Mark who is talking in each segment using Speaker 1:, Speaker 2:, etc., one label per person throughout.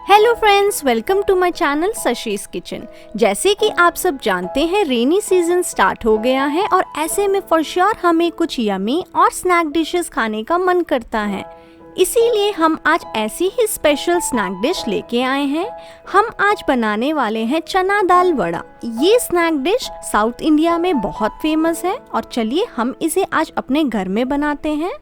Speaker 1: Hello friends, welcome to my channel Shashi's kitchen. जैसे कि आप सब जानते हैं, रेनी सीजन स्टार्ट हो गया है और ऐसे में फॉर श्योर हमें कुछ यमी और स्नैक डिशेस खाने का मन करता है। इसीलिए हम आज ऐसी ही स्पेशल स्नैक डिश लेके आए हैं। हम आज बनाने वाले हैं चना दाल वड़ा। ये स्नैक डिश साउथ इंडिया में बहुत फेमस है और चलिए हम इसे आज अपने घर में बनाते हैं।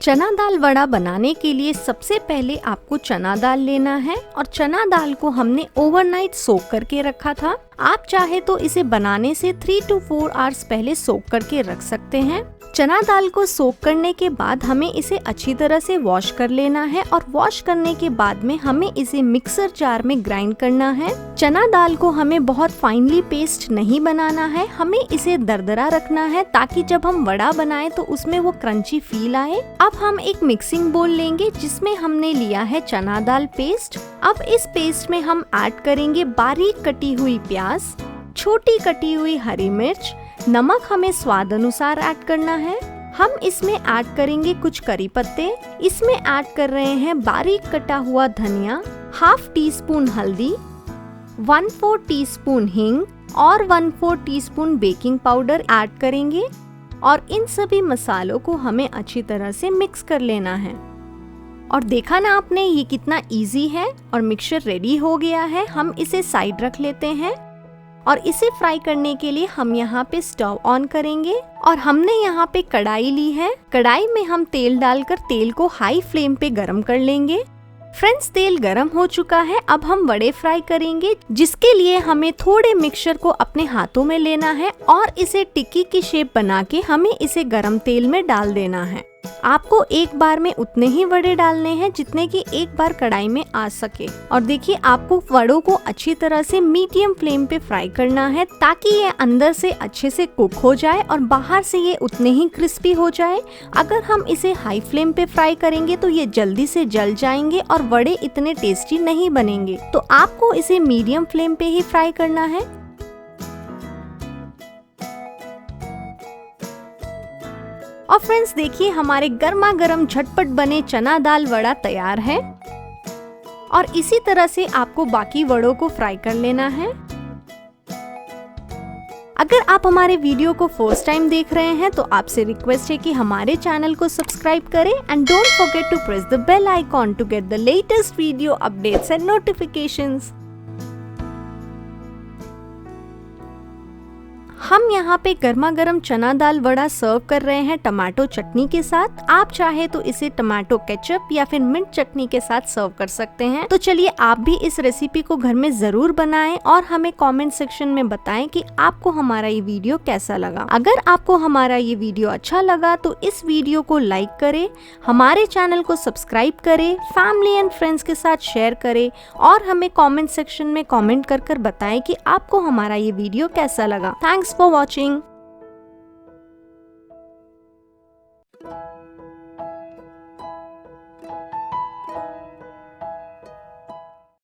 Speaker 1: चना दाल वड़ा बनाने के लिए सबसे पहले आपको चना दाल लेना है और चना दाल को हमने ओवरनाइट सोक करके रखा था। आप चाहे तो इसे बनाने से 3 to 4 आवर्स पहले सोक करके रख सकते हैं। चना दाल को सोक करने के बाद हमें इसे अच्छी तरह से वॉश कर लेना है और वॉश करने के बाद में हमें इसे मिक्सर जार में ग्राइंड करना है। चना दाल को हमें बहुत फाइनली पेस्ट नहीं बनाना है, हमें इसे दरदरा रखना है ताकि जब हम वड़ा बनाएं तो उसमें वो क्रंची फील आए। अब हम एक मिक्सिंग बोल लेंगे जिसमें हमने लिया है चना दाल पेस्ट। अब इस पेस्ट में हम ऐड करेंगे बारीक कटी हुई प्याज, छोटी कटी हुई हरी मिर्च, नमक हमें स्वाद अनुसार ऐड करना है। हम इसमें ऐड करेंगे कुछ करी पत्ते, इसमें ऐड कर रहे हैं बारीक कटा हुआ धनिया, हाफ टी स्पून हल्दी, 1/4 टीस्पून हींग और 1/4 टीस्पून बेकिंग पाउडर ऐड करेंगे और इन सभी मसालों को हमें अच्छी तरह से मिक्स कर लेना है। और देखा ना आपने, ये कितना इजी है और मिक्सचर रेडी हो गया है। हम इसे साइड रख लेते हैं और इसे फ्राई करने के लिए हम यहाँ पे स्टोव ऑन करेंगे और हमने यहाँ पे कढ़ाई ली है। कढ़ाई में हम तेल डालकर तेल को हाई फ्लेम पे गरम कर लेंगे। फ्रेंड्स, तेल गरम हो चुका है। अब हम वड़े फ्राई करेंगे, जिसके लिए हमें थोड़े मिक्सचर को अपने हाथों में लेना है और इसे टिक्की की शेप बना के हमें इसे गरम तेल में डाल देना है। आपको एक बार में उतने ही वड़े डालने हैं जितने कि एक बार कढ़ाई में आ सके। और देखिए, आपको वड़ों को अच्छी तरह से मीडियम फ्लेम पे फ्राई करना है ताकि ये अंदर से अच्छे से कुक हो जाए और बाहर से ये उतने ही क्रिस्पी हो जाए। अगर हम इसे हाई फ्लेम पे फ्राई करेंगे तो ये जल्दी से जल जाएंगे और वड़े इतने टेस्टी नहीं बनेंगे। तो आपको इसे मीडियम फ्लेम पे ही फ्राई करना है। और फ्रेंड्स, देखिए हमारे गर्मा गर्म झटपट बने चना दाल वड़ा तैयार है और इसी तरह से आपको बाकी वड़ों को फ्राई कर लेना है। अगर आप हमारे वीडियो को फर्स्ट टाइम देख रहे हैं तो आपसे रिक्वेस्ट है कि हमारे चैनल को सब्सक्राइब करें and don't forget to press the bell icon to get the latest video updates and notifications. हम यहाँ पे गर्मा गर्म चना दाल वड़ा सर्व कर रहे हैं टमाटो चटनी के साथ। आप चाहे तो इसे टमाटो केचप या फिर मिंट चटनी के साथ सर्व कर सकते हैं। तो चलिए आप भी इस रेसिपी को घर में जरूर बनाएं और हमें कमेंट सेक्शन में बताएं कि आपको हमारा ये वीडियो कैसा लगा। अगर आपको हमारा ये वीडियो अच्छा लगा तो इस वीडियो को लाइक करें, हमारे चैनल को सब्सक्राइब करें, फैमिली एंड फ्रेंड्स के साथ शेयर करें और हमें कॉमेंट सेक्शन में कॉमेंट कर बताएं कि आपको हमारा ये वीडियो कैसा लगा। Thanks for watching.